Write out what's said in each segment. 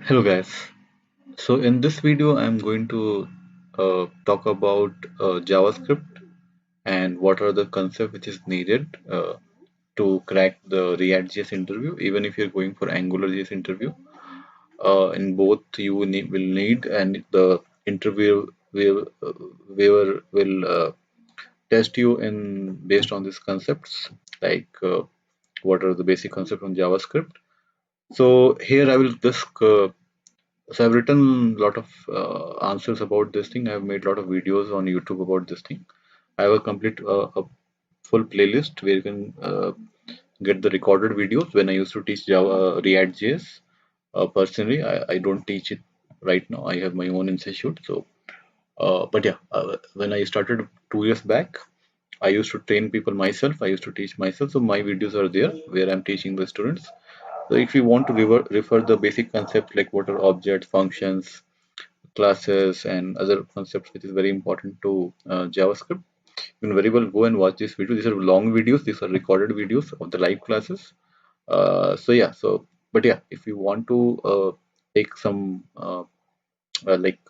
Hello guys. So in this video I'm going to talk about JavaScript and what are the concepts which is needed to crack the ReactJs interview. Even if you're going for AngularJS interview, in both you will need, and the interview will test you in based on these concepts, like what are the basic concepts on JavaScript. So here I will just so I've written a lot of answers about this thing. I've made a lot of videos on YouTube about this thing. I have a complete a full playlist where you can get the recorded videos when I used to teach Java React.js. Personally, I don't teach it right now. I have my own institute. So, but yeah, when I started 2 years back, I used to train people myself. I used to teach myself. So my videos are there where I'm teaching the students. So if you want to refer the basic concepts like what are objects, functions, classes and other concepts which is very important to JavaScript, you can very well go and watch this video. These are long videos, these are recorded videos of the live classes. So yeah, but yeah, if you want to take some like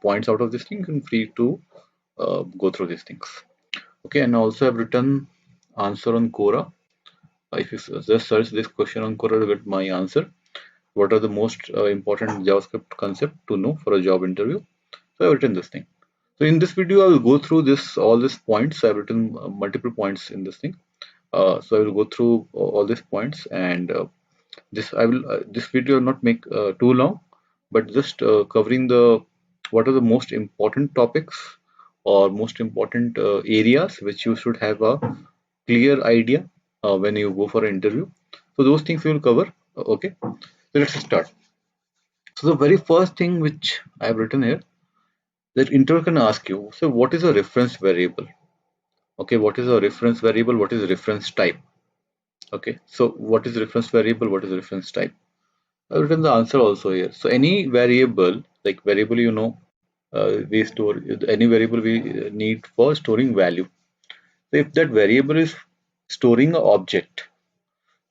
points out of this thing, you can free to go through these things. Okay, and also I've written answer on Quora. If you just search this question on Quora to get my answer, what are the most important JavaScript concept to know for a job interview. So I've written this thing. So in this video, I will go through all these points. I've written multiple points in this thing. So I will go through all these points, and this video will not make too long, but just covering the what are the most important topics or most important areas which you should have a clear idea when you go for an interview. So those things we will cover. Okay, so let's start. So the very first thing which I have written here, that interviewer can ask you, so what is a reference variable? Okay, what is a reference variable? What is a reference type? Okay, so what is reference variable? What is reference type? I've written the answer also here. So any variable, like variable, we store any variable we need for storing value. So if that variable is storing an object,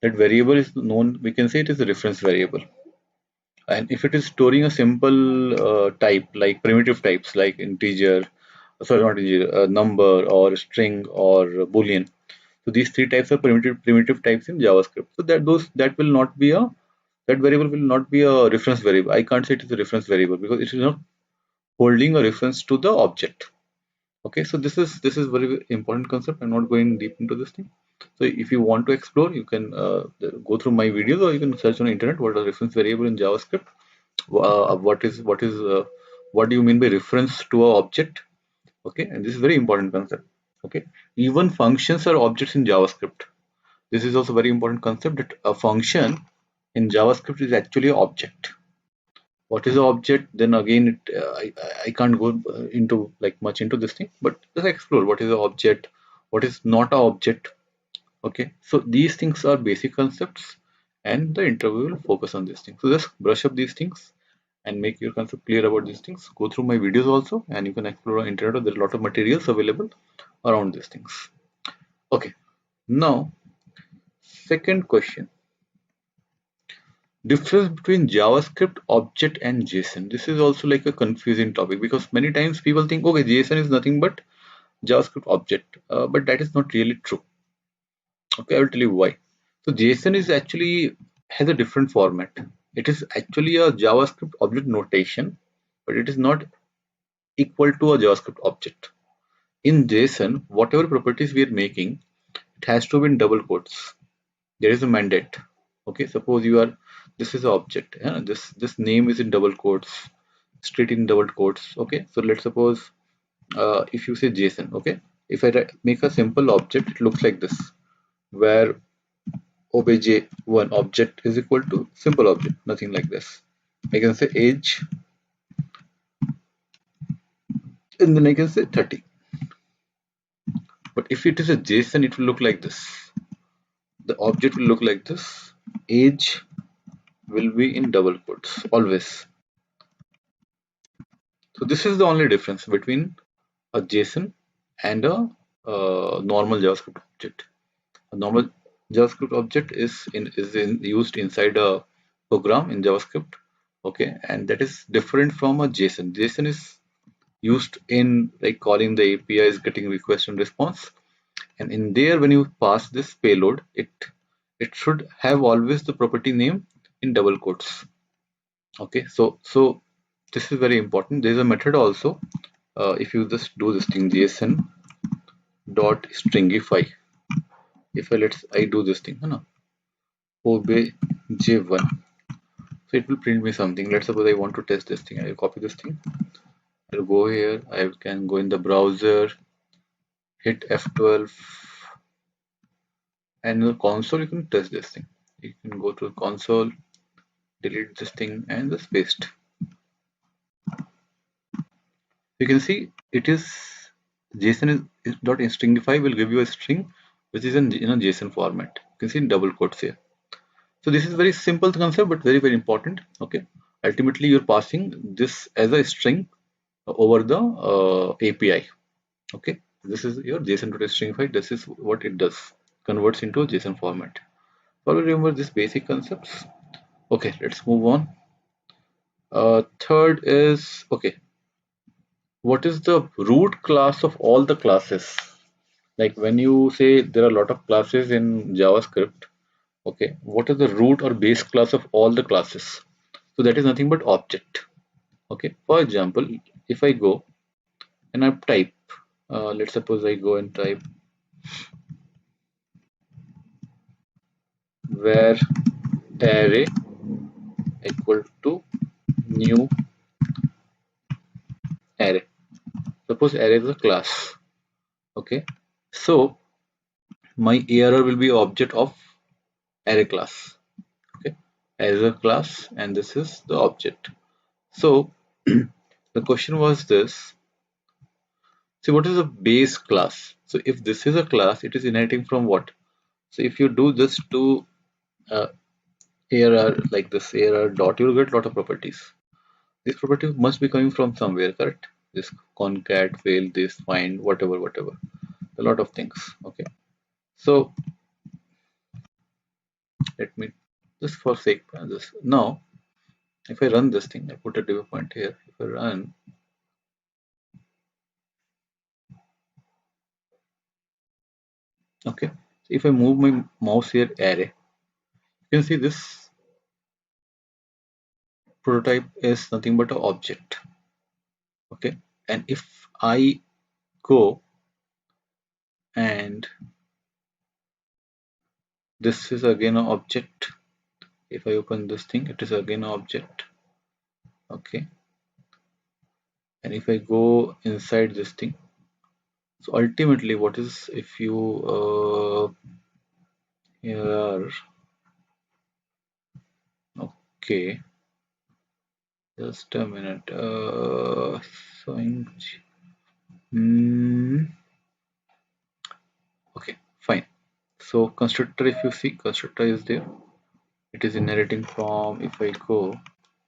that variable is known, we can say it is a reference variable. And if it is storing a simple type, like primitive types, like integer, sorry, not integer, a number or string or boolean. So these three types are primitive types in JavaScript. So that will not be a that variable will not be a reference variable. I can't say it is a reference variable because it is not holding a reference to the object. Okay, so this is very important concept. I'm not going deep into this thing. So if you want to explore, you can go through my videos, or you can search on the internet what is reference variable in JavaScript. What do you mean by reference to a object? Okay, and this is very important concept. Okay, even functions are objects in JavaScript. This is also very important concept, that a function in JavaScript is actually an object. What is an object? Then again, I can't go into like much into this thing, but just explore what is an object, what is not an object. Okay, so these things are basic concepts, and the interview will focus on these things. So just brush up these things and make your concept clear about these things. Go through my videos also, and you can explore on internet. There are a lot of materials available around these things. Okay, now second question. Difference between JavaScript object and JSON. This is also like a confusing topic because many times people think, okay, JSON is nothing but JavaScript object, but that is not really true. Okay, I will tell you why. So JSON is actually has a different format. It is actually a JavaScript object notation, but it is not equal to a JavaScript object. In JSON, whatever properties we are making, it has to be in double quotes. There is a mandate. Okay, suppose you are this is an object. Yeah? This name is in double quotes, street in double quotes. Okay, so let's suppose if you say JSON. Okay, if I make a simple object, it looks like this, where obj1 object is equal to simple object, nothing like this. I can say age, and then I can say 30. But if it is a JSON, it will look like this. The object will look like this. Age will be in double quotes always. So this is the only difference between a JSON and a normal JavaScript object. A normal JavaScript object is used inside a program in JavaScript, Okay, and that is different from a JSON. JSON is used in like calling the APIs, getting request and response, and in there when you pass this payload, it should have always the property name in double quotes. Okay, so this is very important. There is a method also. If you just do this thing, JSON dot stringify. If I do this thing, no, obey j1, so it will print me something. Let's suppose I want to test this thing. I will copy this thing. I'll go here. I can go in the browser, hit F12, and in the console you can test this thing. You can go to the console, delete this thing, and just paste. You can see it is JSON is dot stringify will give you a string which is in a JSON format. You can see in double quotes here. So this is very simple concept, but very important. Okay, ultimately you're passing this as a string over the API. Okay, this is your JSON.stringify. This is what it does, converts into a JSON format. So remember these basic concepts. Okay, let's move on. Third is, okay, what is the root class of all the classes? Like when you say there are a lot of classes in JavaScript, okay, what is the root or base class of all the classes? So that is nothing but object. Okay, for example, if I go and I type, let's suppose I go and type where array equal to new array. Suppose array is a class. Okay, so my ARR will be object of array class. Okay, as a class, and this is the object. So the question was this. See, what is a base class? So if this is a class, it is inheriting from what? So if you do this to uh, ARR like this ARR dot, you will get a lot of properties. These properties must be coming from somewhere, correct? This concat, fail, this, find, whatever, a lot of things. Okay, so let me just forsake this. Now, if I run this thing, I put a div point here. If I run, okay, so if I move my mouse here, array, you can see this prototype is nothing but an object. Okay, and if I go and this is again an object. If I open this thing, it is again an object. Okay, and if I go inside this thing, so ultimately what is, if you here, okay, just a minute, showing, okay, fine. So constructor, if you see, constructor is there, it is inheriting from, if I go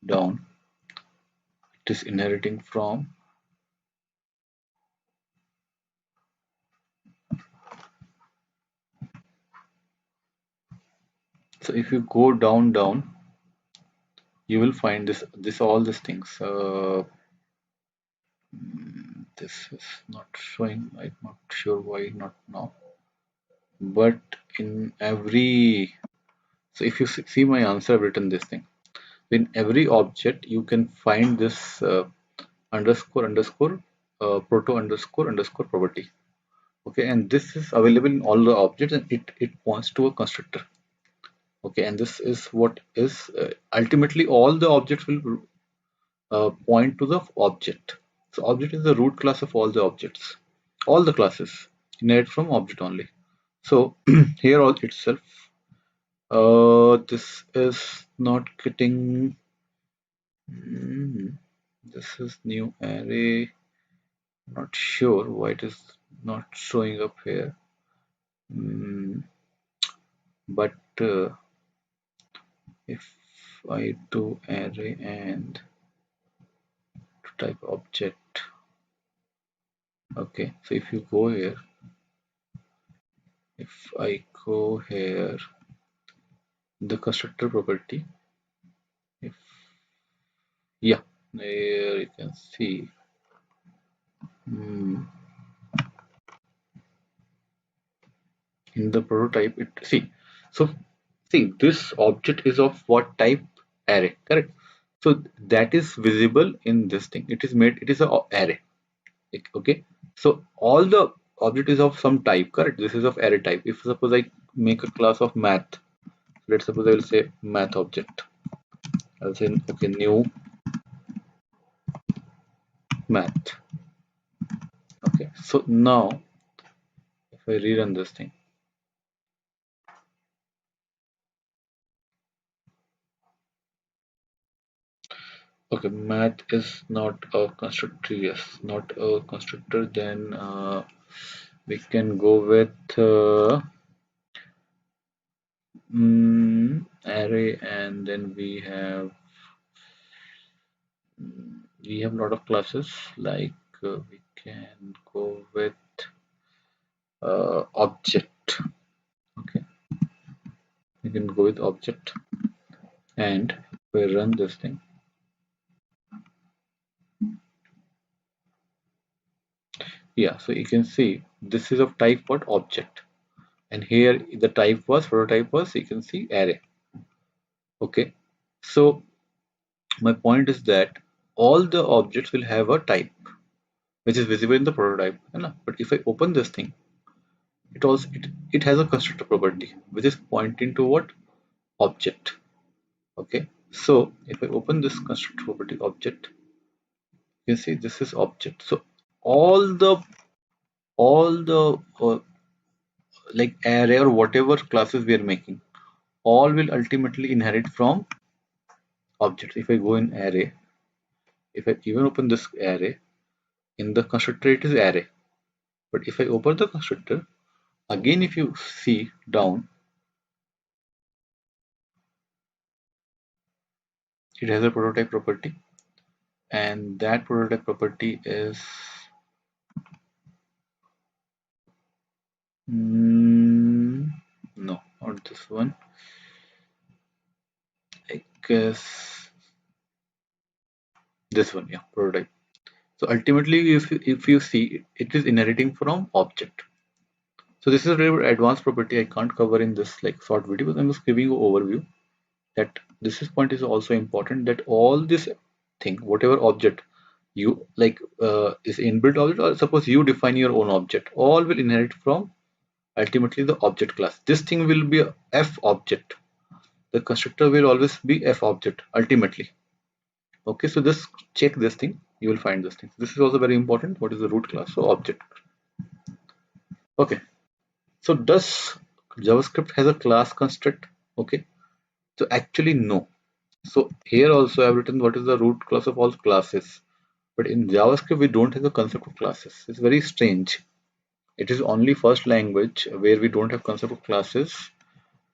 down, it is inheriting from, so if you go down, you will find this all these things. This is not showing. I'm not sure why not now, but in every, so if you see my answer, I've written this thing. In every object you can find this proto underscore property. Okay, and this is available in all the objects, and it points to a constructor. Okay, and this is what is ultimately all the objects will point to the object. So object is the root class of all the objects. All the classes inherit from object only. So here all itself, this is not getting. This is new array. Not sure why it is not showing up here. But if I do array and type object, okay, so if you go here, if I go here, the constructor property, if Yeah, there you can see. In the prototype, it see this object is of what type? Array, correct? So that is visible in this thing. It is made. It is a array. Okay. So all the object is of some type, correct? This is of array type. If suppose I make a class of math, let's suppose I will say math object. I'll say okay, new math. Okay. So now if I rerun this thing, okay, math is not a constructor. Yes, not a constructor. Then we can go with array, and then we have a lot of classes. Like we can go with object. Okay, we can go with object, and we run this thing. Yeah, so you can see this is of type what object, and here the type was prototype was, you can see array. Okay, so my point is that all the objects will have a type which is visible in the prototype, है ना? But if I open this thing, it has a constructor property which is pointing to what? Object. Okay, so if I open this constructor property object, you can see this is object. So all the like array or whatever classes we are making, all will ultimately inherit from objects. If I go in array, if I even open this array, in the constructor it is array. But if I open the constructor, again if you see down, it has a prototype property, and that prototype property is no, not this one. I guess this one, yeah, prototype. So ultimately, if you see, it is inheriting from object. So this is a very advanced property I can't cover in this like short video, but I'm just giving you overview that point is also important, that all this thing, whatever object you like is inbuilt object, or suppose you define your own object, all will inherit from ultimately the object class. This thing will be a f object. The constructor will always be f object ultimately. Okay, so just check this thing, you will find this thing. This is also very important. What is the root class? So object. Okay, so does JavaScript has a class construct? Okay, so actually no. So here also I've written what is the root class of all classes, but in JavaScript we don't have the concept of classes. It's very strange. It is only first language where we don't have concept of classes.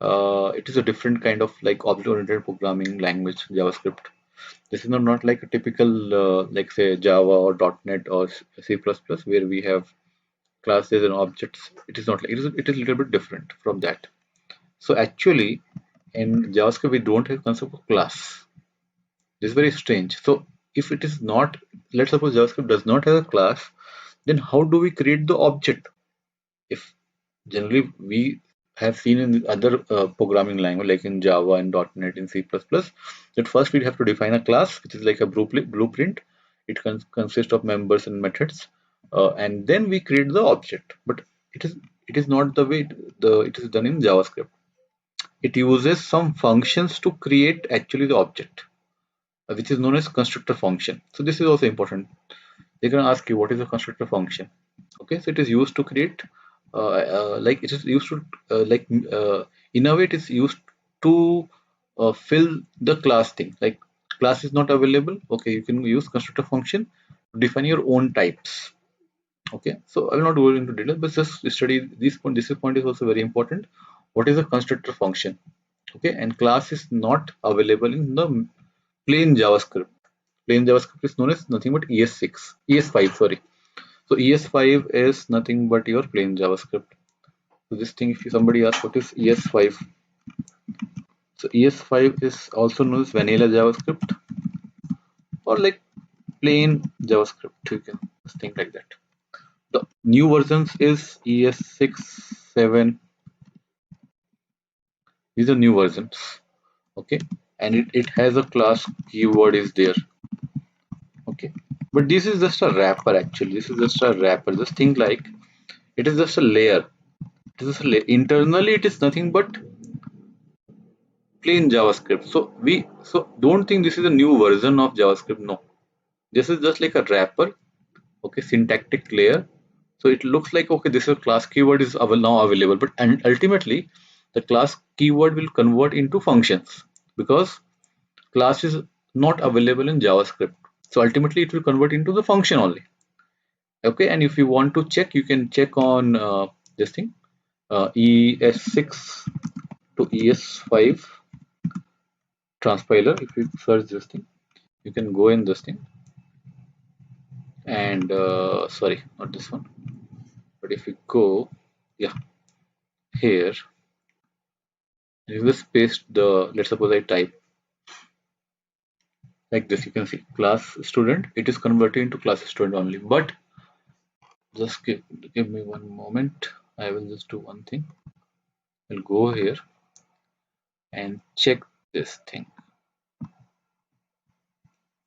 It is a different kind of like object-oriented programming language, JavaScript. This is not like a typical like say Java or .NET or C++ where we have classes and objects. It is not like it is a little bit different from that. So actually in JavaScript we don't have concept of class. This is very strange. So if it is not, let's suppose JavaScript does not have a class, then how do we create the object? If generally we have seen in other programming language like in Java and .NET in C++, that first we have to define a class which is like a blueprint. It consists of members and methods, and then we create the object. But it is not the way it is done in JavaScript. It uses some functions to create actually the object, which is known as constructor function. So this is also important. They're going to ask you what is a constructor function. Okay, so it is used to create like it is used to in a way it is used to fill the class thing. Like class is not available, okay, you can use constructor function to define your own types. Okay, so I will not go into detail, but just study this point. This point is also very important. What is a constructor function? Okay, and class is not available in the plain JavaScript. Plain JavaScript is known as nothing but ES6, ES5, sorry. So ES5 is nothing but your plain JavaScript. So this thing, if somebody asks what is ES5, so ES5 is also known as vanilla JavaScript, or like plain JavaScript. You can just think like that. The new versions is ES6, 7. These are new versions. Okay, and it has a class keyword is there. Okay, but this is just a wrapper actually. This is just a wrapper. Just think like it is just a layer. It is a layer. Internally, it is nothing but plain JavaScript. So don't think this is a new version of JavaScript. No, this is just like a wrapper. Okay, syntactic layer. So it looks like okay, this is class keyword is now available, but and ultimately the class keyword will convert into functions because class is not available in JavaScript. So ultimately it will convert into the function only. Okay, and if you want to check, you can check on this thing ES6 to ES5 transpiler. If you search this thing, you can go in this thing and sorry, not this one, but if you go, yeah, here you just paste the, let's suppose I type like this, you can see class student, it is converted into class student only. But just give me one moment, I will just do one thing. I'll go here and check this thing,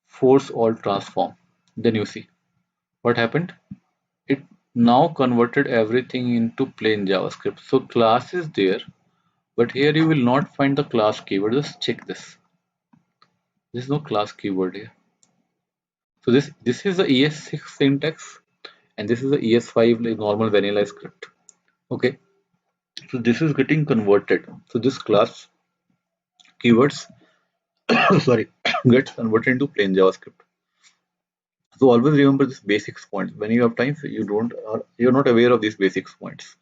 force all transform. Then you see what happened. It now converted everything into plain JavaScript. So class is there, but here you will not find the class keyword. Just check this. There's no class keyword here. So this is the ES6 syntax, and this is the ES5 like normal vanilla script. Okay, so this is getting converted. So this class keywords, sorry, gets converted into plain JavaScript. So always remember this basics points. When you have time, so you're not aware of these basics points.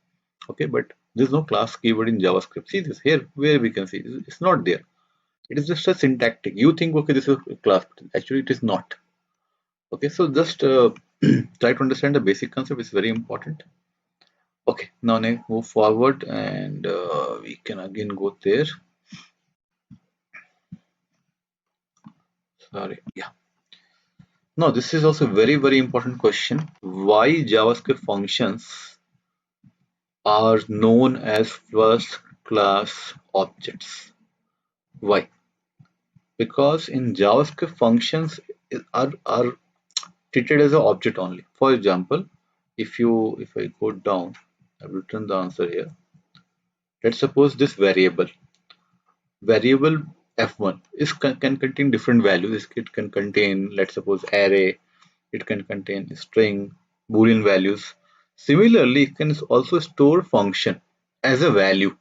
Okay, but there's no class keyword in JavaScript. See this here, where we can see it's not there. It is just a syntactic. You think okay, this is a class, actually it is not. Okay, so just try to understand the basic concept. It's very important. Okay, now move forward and we can again go there. Sorry, yeah. Now this is also very important question. Why JavaScript functions are known as first class objects? Why? Because in JavaScript functions are treated as an object only. For example, if I go down, I've written the answer here. Let's suppose this variable f1 can contain different values. It can contain, let's suppose, array. It can contain string, boolean values. Similarly, it can also store function as a value.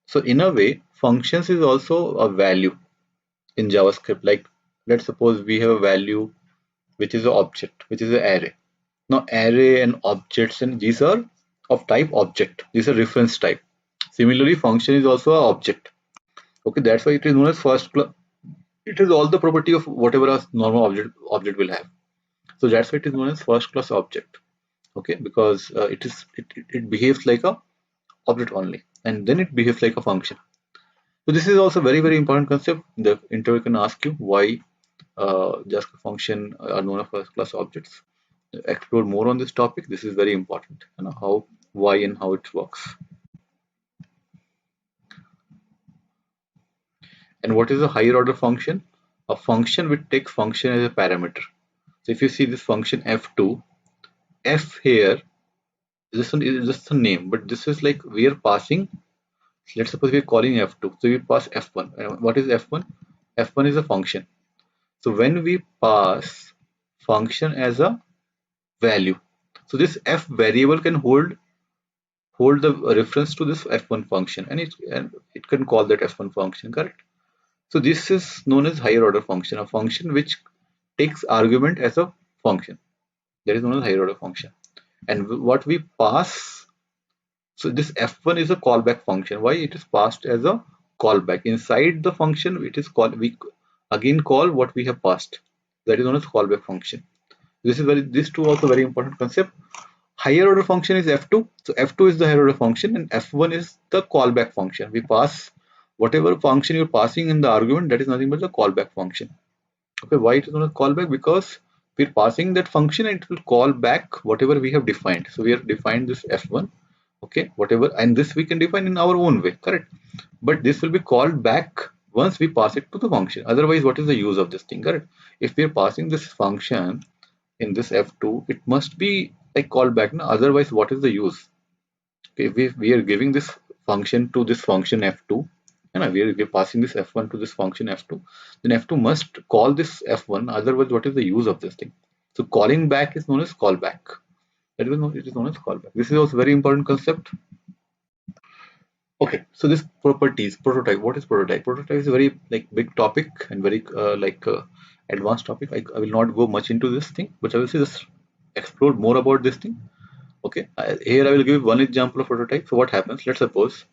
So in a way, functions is also a value in JavaScript. Like let's suppose we have a value which is an object, which is an array. Now array and objects, and these are of type object. These are reference type. Similarly, function is also an object. Okay, that's why it is known as first class. It is all the property of whatever a normal object will have. So that's why it is known as first class object. Okay, because it behaves like a object only, and then it behaves like a function. So this is also very important concept. The interview can ask you why JavaScript function are known as first class objects. Explore more on this topic. This is very important. You know how, why, and how it works. And what is a higher order function? A function which takes function as a parameter. So if you see this function f2, f here is just a name, but this is like we are passing. Let's suppose we are calling f2, so we pass f1. And what is f1? F1 is a function. So when we pass function as a value, so this f variable can hold the reference to this f1 function, and it can call that f1 function, correct? So this is known as higher order function, a function which takes argument as a function. That is known as higher order function. And what we pass, so this f1 is a callback function. Why? It is passed as a callback. Inside the function, it is called, we again call what we have passed. That is known as callback function. These two also very important concept. Higher order function is f2. So f2 is the higher order function, and f1 is the callback function. We pass whatever function you're passing in the argument, that is nothing but the callback function. Okay, why it is known as callback? Because we're passing that function and it will call back whatever we have defined. So we have defined this f1, okay, whatever, and this we can define in our own way, correct? But this will be called back once we pass it to the function. Otherwise, what is the use of this thing, correct? If we are passing this function in this f2, it must be like called back. No? Otherwise, what is the use? Okay, we are giving this function to this function f2, and we're passing this f1 to this function f2, then f2 must call this f1. Otherwise, what is the use of this thing? So calling back is known as callback. That is known, it is known as callback. This is also very important concept. Okay, so this properties, prototype. What is prototype? Prototype is a very like big topic and very advanced topic. I will not go much into this thing, but I will just explore more about this thing. Okay, here I will give one example of prototype. So what happens? Let's suppose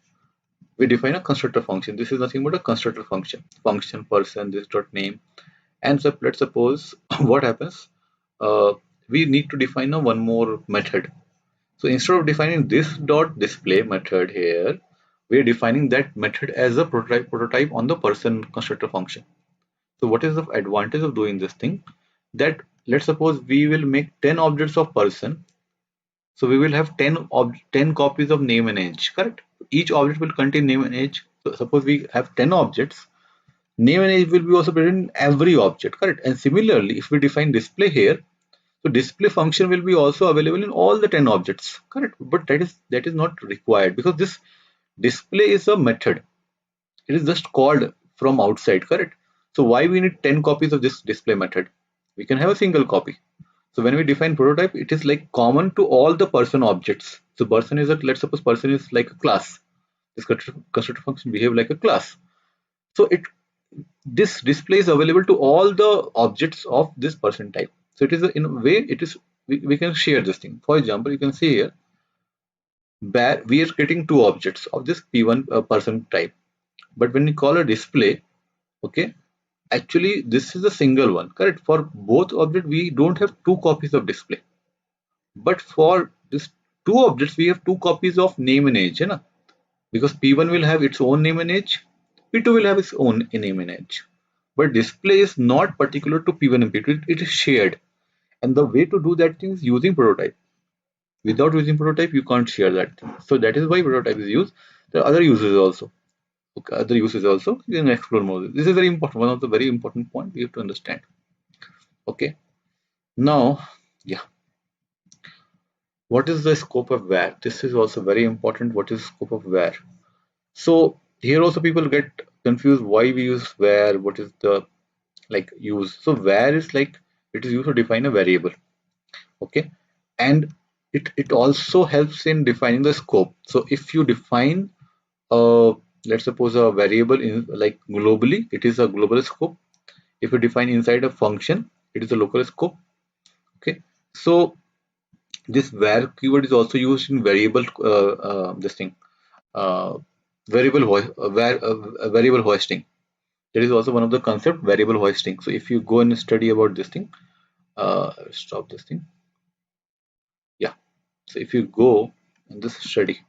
we define a constructor function. This is nothing but a constructor function. Function person this dot name, and so let's suppose what happens. We need to define a one more method. So instead of defining this dot display method here, we are defining that method as a prototype on the person constructor function. So what is the advantage of doing this thing? That let's suppose we will make 10 objects of person. So we will have 10 copies of name and age, correct? Each object will contain name and age. So suppose we have 10 objects, name and age will be also present in every object, correct? And similarly, if we define display here, so display function will be also available in all the 10 objects, correct? But that is not required because this display is a method. It is just called from outside, correct? So why we need 10 copies of this display method? We can have a single copy. So when we define prototype, it is like common to all the person objects. So person is a, let's suppose person is like a class. This constructor function behave like a class. So this display is available to all the objects of this person type. So it is in a way it is we can share this thing. For example, you can see here we are creating two objects of this p1 person type. But when you call a display, okay, actually this is a single one, correct? For both objects we don't have two copies of display, but for this two objects we have two copies of name and age, because p1 will have its own name and age, p2 will have its own name and age. But display is not particular to p1 and p2, it is shared. And the way to do that thing is using prototype. Without using prototype you can't share that thing. So that is why prototype is used. There are other uses also. Okay, other uses also you can explore more. This is very important, one of the very important point we have to understand. Okay, now, yeah, what is the scope of where? This is also very important. What is scope of where? So here also people get confused why we use where, what is the like use. So where is like it is used to define a variable, okay, and it also helps in defining the scope. So if you define let's suppose a variable in like globally, it is a global scope. If you define inside a function, it is a local scope. Okay, so this where keyword is also used in variable this thing variable hoisting. That is also one of the concept, variable hoisting. So if you go and study about this thing, stop this thing. Yeah. So if you go and just study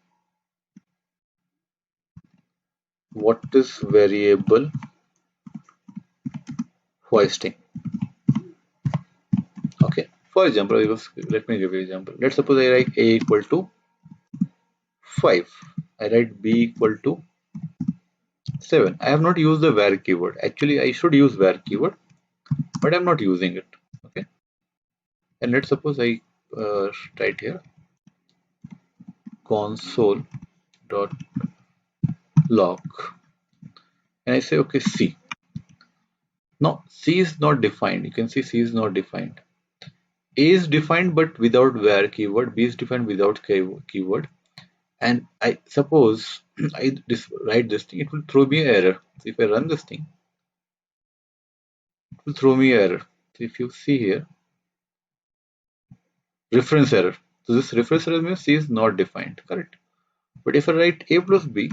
what is variable hoisting. Okay. For example, let me give you an example. Let's suppose I write a equal to 5. I write b equal to 7. I have not used the where keyword. Actually, I should use where keyword, but I'm not using it. Okay. And let's suppose I write here console dot log, and I say okay C. Now C is not defined. You can see C is not defined. A is defined but without where keyword. B is defined without keyword. And I suppose I write this thing, it will throw me an error. So if I run this thing, it will throw me an error. So if you see here, reference error. So this reference error means C is not defined, correct? But if I write A plus B,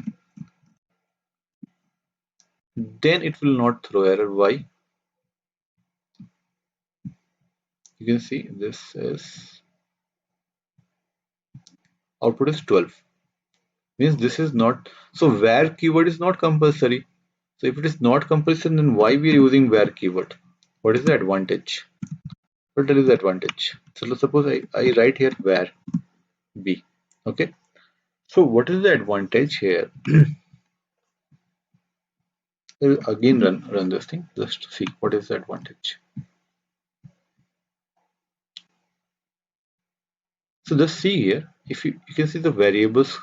then it will not throw error. Why? You can see this is output is 12. Means this is not, so where keyword is not compulsory. So if it is not compulsory, then why we are using where keyword? What is the advantage? Well, there is the advantage. So let's suppose I write here where b. Okay. So what is the advantage here? I will again run this thing just to see what is the advantage. So just see here, if you can see the variables,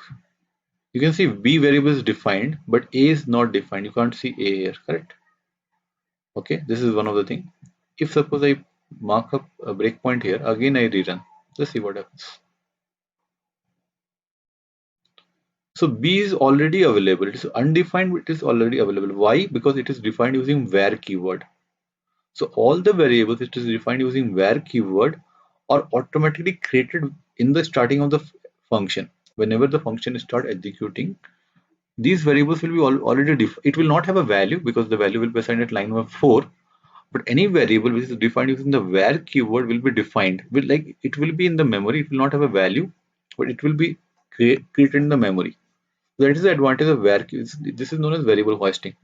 you can see b variable is defined, but a is not defined. You can't see a here, correct? Okay, this is one of the thing. If suppose I mark up a breakpoint here, again I rerun. Let's see what happens. So B is already available. It is undefined, but it is already available. Why? Because it is defined using where keyword. So all the variables it is defined using where keyword are automatically created in the starting of the function. Whenever the function start executing, these variables will be already it will not have a value because the value will be assigned at line number 4. But any variable which is defined using the where keyword will be defined. Like it will be in the memory. It will not have a value, but it will be created in the memory. That is the advantage of where. This is known as variable hoisting.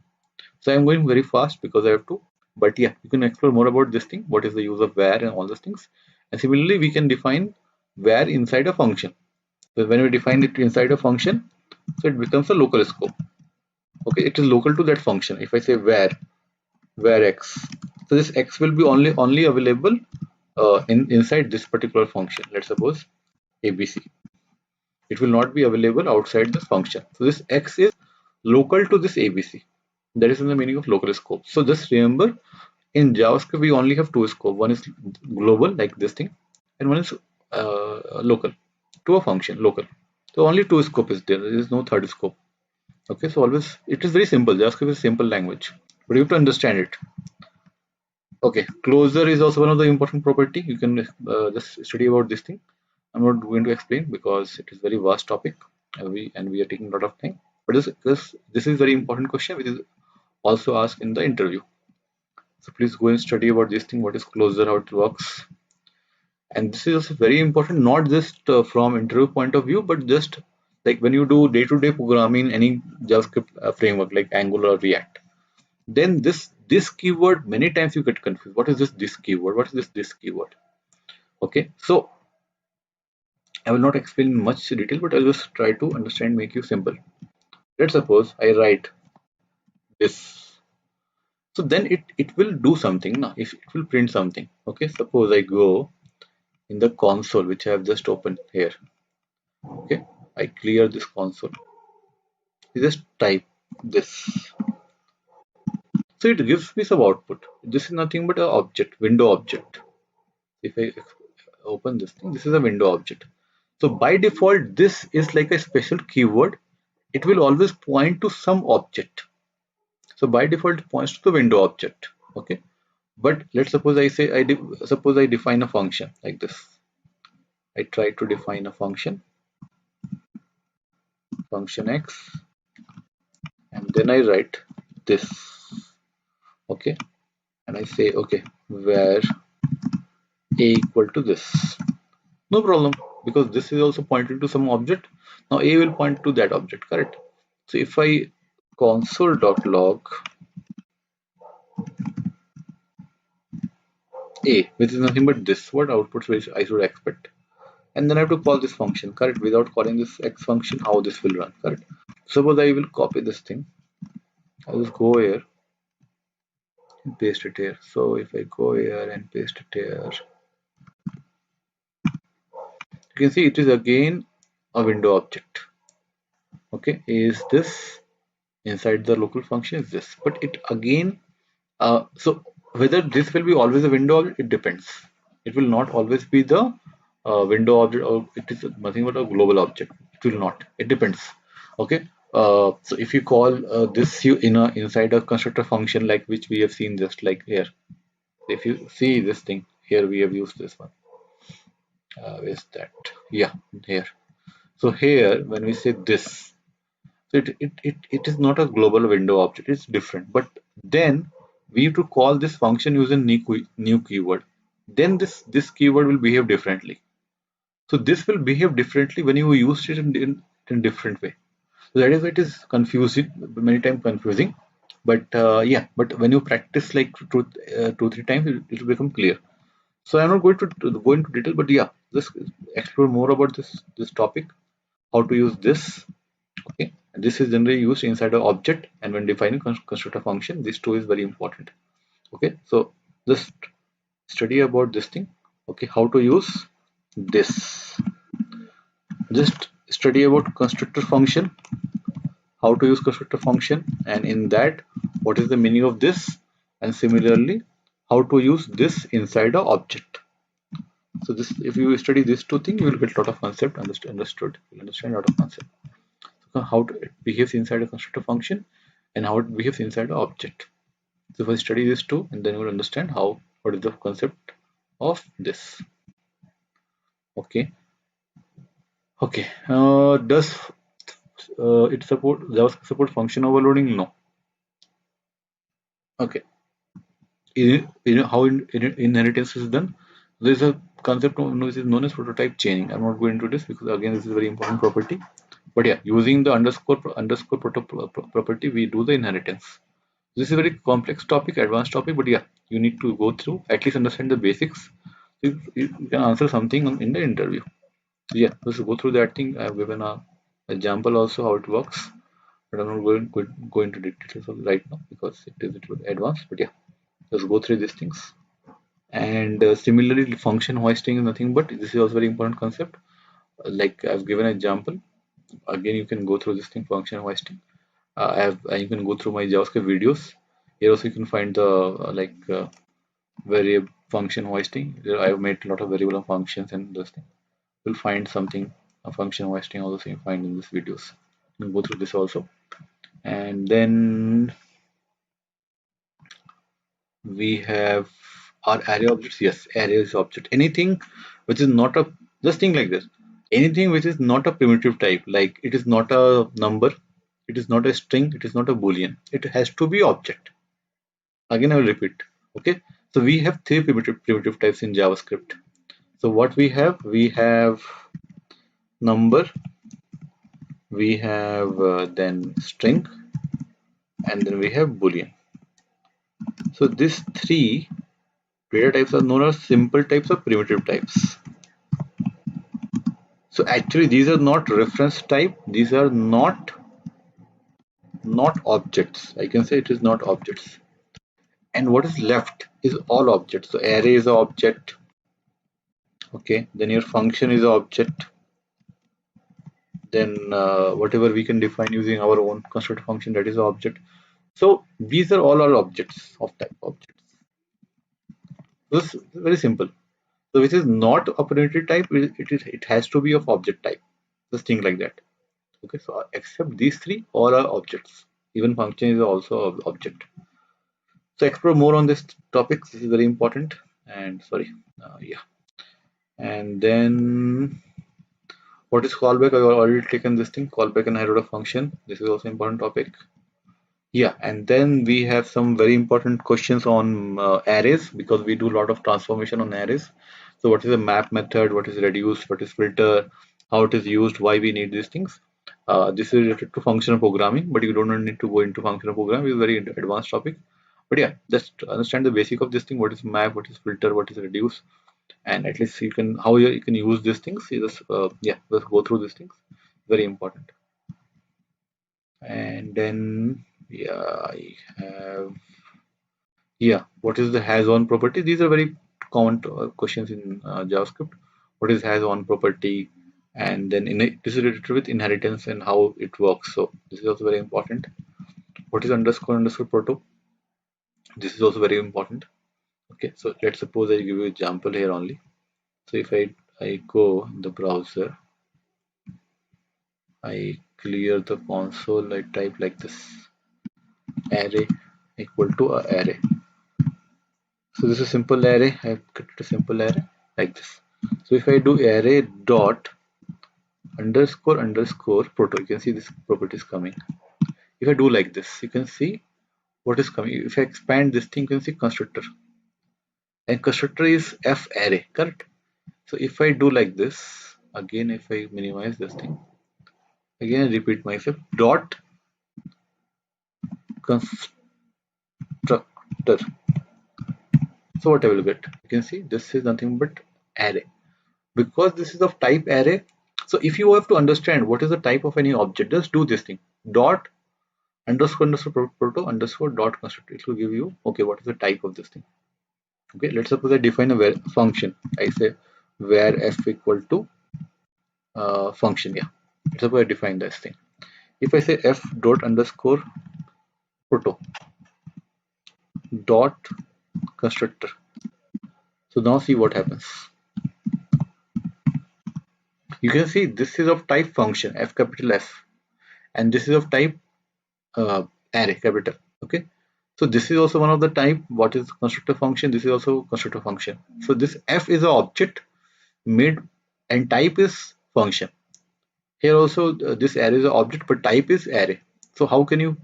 So I'm going very fast because I have to. But yeah, you can explore more about this thing. What is the use of where and all those things. And similarly, we can define where inside a function. So when we define it inside a function, so it becomes a local scope. Okay, it is local to that function. If I say where x, so this x will be only available inside this particular function. Let's suppose abc. It will not be available outside this function. So this x is local to this abc. That is in the meaning of local scope. So just remember, in JavaScript we only have two scope. One is global, like this thing, and one is local to a function, local. So only two scope is there. There is no third scope. Okay, so always it is very simple. JavaScript is a simple language, but you have to understand it. Okay, closure is also one of the important property. You can just study about this thing. I'm not going to explain because it is very vast topic. We are taking a lot of time. But this is very important question which is also asked in the interview. So please go and study about this thing. What is closure? How it works? And this is also very important, not just from interview point of view, but just like when you do day-to-day programming in any JavaScript framework like Angular or React. Then this keyword many times you get confused. What is this keyword? What is this keyword? Okay, so I will not explain in much detail, but I'll just try to understand, make you simple. Let's suppose I write this. So then it will do something. Now, if it will print something. Okay, suppose I go in the console which I have just opened here. Okay, I clear this console. I just type this. So it gives me some output. This is nothing but an object, window object. If I open this thing, this is a window object. So by default, this is like a special keyword. It will always point to some object. So by default, it points to the window object. Okay. But let's suppose I say suppose I define a function like this. I try to define a function x, and then I write this. Okay. And I say okay, where a equal to this. No problem, because this is also pointing to some object. Now a will point to that object, correct? So if I console.log a, which is nothing but this, what outputs which I should expect, and then I have to call this function, correct? Without calling this x function, how this will run, correct? Suppose I will copy this thing. I will go here and paste it here. So if I go here and paste it here, you can see it is again a window object. Okay, is this inside the local function is this, but it again so whether this will be always a window object, it depends. It will not always be the window object, or it is nothing but a global object. It will not, it depends. Okay, so if you call this inside a constructor function like which we have seen just like here, if you see this thing here, we have used this one. Where's that? Yeah, here. So here when we say this, so it is not a global window object, it's different. But then we have to call this function using new keyword. Then this keyword will behave differently. So this will behave differently when you use it in different way. So that is why it is confusing, many times confusing. But yeah, but when you practice like 2-3 times, it will become clear. So I'm not going to go into detail, but yeah, just explore more about this topic, how to use this. Okay, and this is generally used inside an object, and when defining constructor function, this too is very important. Okay, so just study about this thing. Okay, how to use this. Just study about constructor function, how to use constructor function, and in that, what is the meaning of this, and similarly, how to use this inside a object. So this, if you study these two things, you will get a lot of concept understood. You'll understand a lot of concept. So how it behaves inside a constructor function, and how it behaves inside an object. So if I study these two, and then you will understand how what is the concept of this. Okay. Okay. Does it support JavaScript support function overloading? No. Okay. How inheritance is done? There is a concept which is known as prototype chaining. I'm not going into this because again this is a very important property. But yeah, using the underscore property, we do the inheritance. This is a very complex topic, advanced topic, but yeah, you need to go through, at least understand the basics. You can answer something in the interview. So yeah, let's go through that thing. I have given a example also how it works, but I'm not go into details right now because it is a little advanced. But yeah, let's go through these things. And similarly, function hoisting is nothing but this is also very important concept. Like I've given an example. Again, you can go through this thing, function hoisting. You can go through my JavaScript videos. Here also you can find the variable function hoisting. I've made a lot of variable functions and this thing. You'll find something a function hoisting also you find in these videos. You can go through this also. And then we have our array objects. Yes, array is object. Anything which is not a just think like this. Anything which is not a primitive type, like it is not a number, it is not a string, it is not a boolean. It has to be object. Again, I will repeat. Okay, so we have three primitive types in JavaScript. So what we have number, we have then string, and then we have boolean. So these three data types are known as simple types or primitive types. So actually these are not reference type, these are not objects. I can say it is not objects. And what is left is all objects. So array is an object. Okay, then your function is an object. Then whatever we can define using our own constructor function, that is an object. So these are all our objects of type objects. This is very simple. So which is not a primitive type, it has to be of object type. Just think like that. Okay, so except these three, all are objects. Even function is also an object. So explore more on this topic. This is very important. And sorry, yeah. And then what is callback? I have already taken this thing. Callback and hierarchy function. This is also important topic. Yeah, and then we have some very important questions on arrays because we do a lot of transformation on arrays. So what is a map method? What is reduce? What is filter? How it is used? Why we need these things? This is related to functional programming, but you don't need to go into functional programming. It's a very advanced topic. But yeah, just understand the basic of this thing. What is map? What is filter? What is reduce? And at least you can how you can use these things. You just yeah, let's go through these things. Very important. And then yeah, I have yeah. What is the has-on property? These are very common questions in JavaScript. What is has-on property? And then this is related with inheritance and how it works. So this is also very important. What is underscore proto? This is also very important. Okay, so let's suppose I give you example here only. So if I go in the browser, I clear the console, I type like this, array equal to a array. So this is a simple array. I have created a simple array like this. So if I do array dot underscore proto, you can see this property is coming. If I do like this, you can see what is coming. If I expand this thing, you can see constructor. And constructor is f array, correct? So if I do like this, again if I minimize this thing, again repeat myself, dot Constructor. So what I will get? You can see this is nothing but array. Because this is of type array, so if you have to understand what is the type of any object, just do this thing: dot underscore underscore proto underscore dot constructor. It will give you, okay, what is the type of this thing. Okay, let's suppose I define a function. I say where f equal to function. Yeah, let's suppose I define this thing. If I say f dot underscore proto dot constructor, so now see what happens. You can see this is of type function, f capital F, and this is of type array capital. Okay, so this is also one of the type. What is constructor function? This is also constructor function. So this f is an object made, and type is function. Here also this array is an object, but type is array. So how can you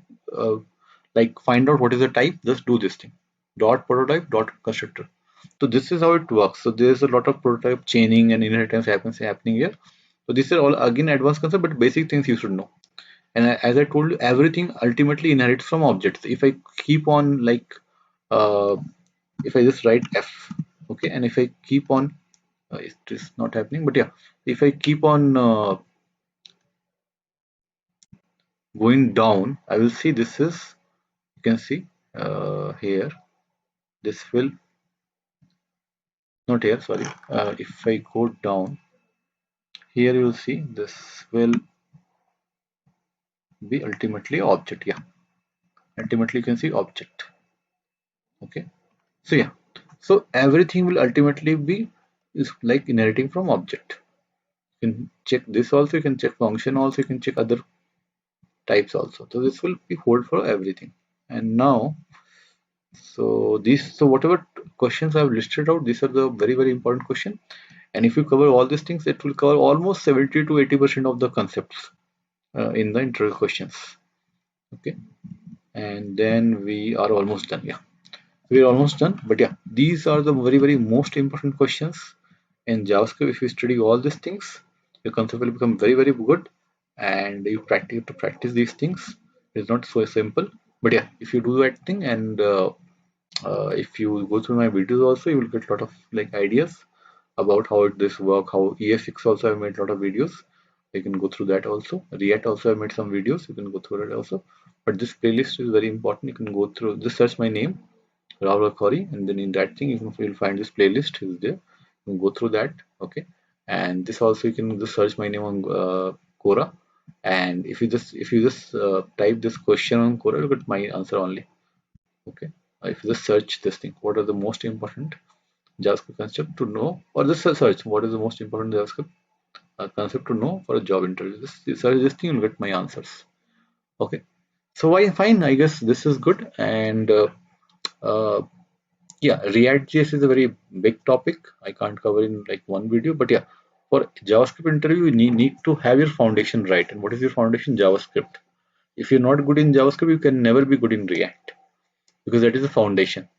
like find out what is the type? Just do this thing: dot prototype dot constructor. So this is how it works. So there is a lot of prototype chaining and inheritance happening here. So these are all again advanced concept, but basic things you should know. And as I told you, everything ultimately inherits from objects. If I keep on like if I just write f, okay, and if I keep on it is not happening, but yeah, if I keep on going down, I will see this is, you can see here, this will not here, sorry, if I go down here, you will see this will be ultimately object. Yeah, ultimately you can see object. Okay, so yeah, so everything will ultimately be is like inheriting from object. You can check this also, you can check function also, you can check other types also. So this will be hold for everything. And now, so whatever questions I've listed out, these are the very important question. And if you cover all these things, it will cover almost 70 to 80% of the concepts in the interview questions. Okay, and then we are almost done. Yeah, we're almost done. But yeah, these are the very most important questions in JavaScript. If you study all these things, your concept will become very good, and you practice these things. It's not so simple, but yeah, if you do that thing, and if you go through my videos also, you will get a lot of like ideas about how this work, how ES6 also I've made a lot of videos. You can go through that also. React also I've made some videos. You can go through that also. But this playlist is very important. You can go through. Just search my name, Rahul Khori, and then in that thing you'll find this playlist is there. You can go through that. Okay, and this also you can just search my name on Quora, and if you just type this question on Quora, you'll get my answer only. Okay, if you just search this thing, what are the most important JavaScript concept to know, or just search what is the most important JavaScript concept to know for a job interview. This search this thing, you'll get my answers. Okay, so why fine? I guess this is good, and uh, yeah, ReactJs is a very big topic. I can't cover in like one video, but yeah, for JavaScript interview, you need to have your foundation right. And what is your foundation? JavaScript. If you're not good in JavaScript, you can never be good in React, because that is the foundation.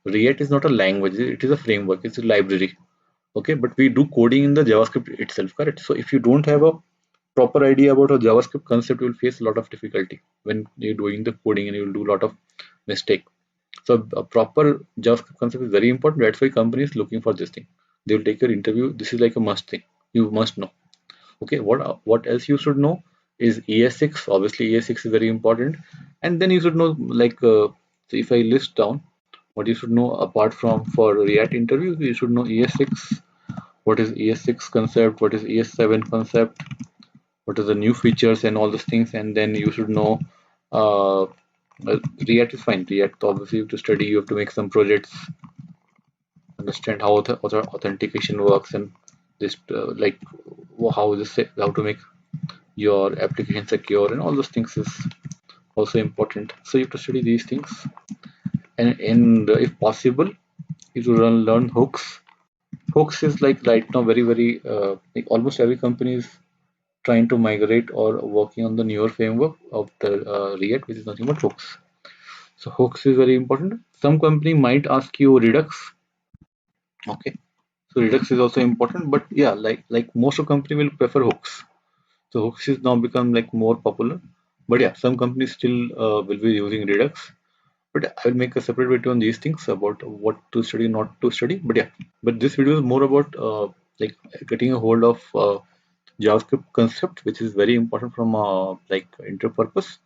React is not a language, it is a framework, it's a library. Okay, but we do coding in the JavaScript itself, correct? So if you don't have a proper idea about a JavaScript concept, you will face a lot of difficulty when you're doing the coding, and you will do a lot of mistake. So a proper JavaScript concept is very important. That's why companies looking for this thing. They will take your interview. This is like a must thing. You must know. Okay, what else you should know is ES6. Obviously, ES6 is very important, and then you should know like so if I list down what you should know apart from for React interview, you should know ES6. What is ES6 concept? What is ES7 concept? What are the new features and all those things? And then you should know React is fine. React, obviously you have to study, you have to make some projects, understand how the authentication works, and this like how to make your application secure, and all those things is also important. So you have to study these things, and if possible, you should learn hooks. Hooks is like right now very like almost every company is trying to migrate or working on the newer framework of the React, which is nothing but hooks. So hooks is very important. Some company might ask you Redux. Okay, so Redux is also important, but yeah, like most of company will prefer hooks. So hooks is now become like more popular, but yeah, some companies still will be using Redux. But I will make a separate video on these things about what to study, not to study. But yeah, but this video is more about like getting a hold of JavaScript concept, which is very important from like inter-purpose.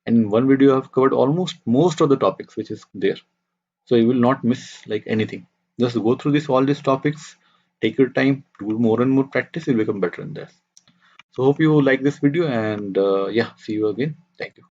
And in one video, I've covered almost most of the topics which is there, so you will not miss like anything. Just go through this all these topics, take your time, do more and more practice, you'll become better in this. So hope you like this video, and yeah, see you again. Thank you.